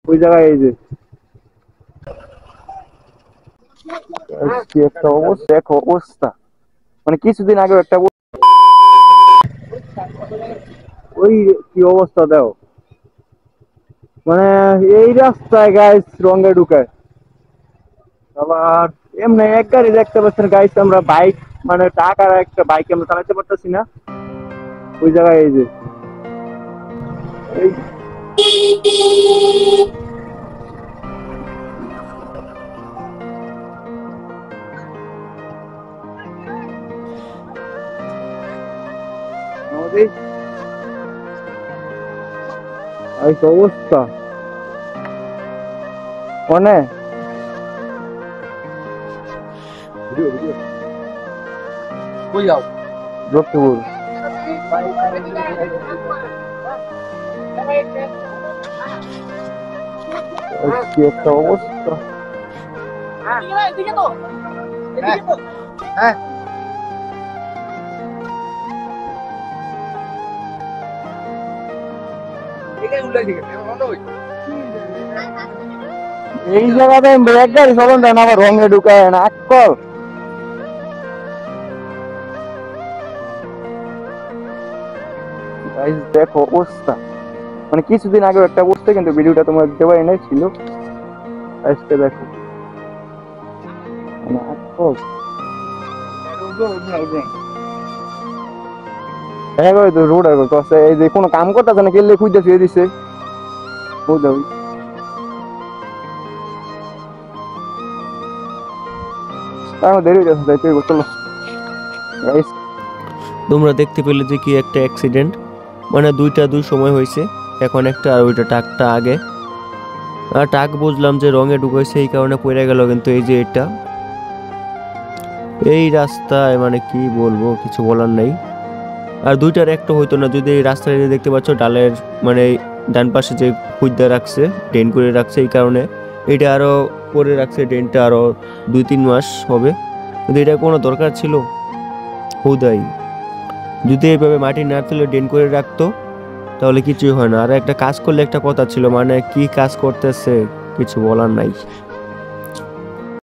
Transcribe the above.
ওই জায়গায় এই যে কি একটা অবস্থা, এক অবস্থা মানে কিছুদিন আগে একটা ওই কি অবস্থা দাও মানে এই রাস্তায় গাইস রঙে ঢুকায় আবার এমনি এক গাড়ি দেখতে পাচ্ছেন গাইস আমরা বাইক মানে টাকার একটা বাইক আমরা চালাতে পারতেছি না ওই জায়গায় এই যে এই আমাদের এই অবস্থা মানে কই যাও রক্তপুর কি একটা অবস্থা হ্যাঁ এই জায়গাতে ব্রেক গাড়ি চলন দেয় না আবার রঙে ঢুকায় না আকল দেখো অবস্থা মানে কিছুদিন আগে একটা অবস্থা কিন্তু ভিডিওটা তোমার দেওয়া নাই ছিল আজকে দেখো মানে আকল রোড এই যে কোনো কাম করতেছে না কেলে খুঁজতে ফিরে দিছে বুঝতে দেরি হয়ে চলো তোমরা দেখতে পেলে যে কি একটা অ্যাক্সিডেন্ট মানে দুইটা দুই সময় হয়েছে এখন একটা আর ওইটা ট্রাকটা আগে আর ট্রাক বুঝলাম যে রঙে ঢুকেছে এই কারণে পড়ে গেল কিন্তু এই যে এটা এই রাস্তায় মানে কি বলবো কিছু বলার নাই আর দুইটার একটা হইতো না যদি এই রাস্তায় দেখতে পাচ্ছ ডালের মানে ডান পাশে যে খুঁজতে রাখছে ড্রেন করে রাখছে এই কারণে এটা আরো করে রাখছে ড্রেনটা আরো 2-3 মাস হবে কিন্তু এটা কোনো দরকার ছিল হুদাই যদি এইভাবে মাটি না তুলে ড্রেন করে রাখতো তাহলে কিছুই হয় না আর একটা কাজ করলে একটা কথা ছিল মানে কি কাজ করতেছে কিছু বলার নাই।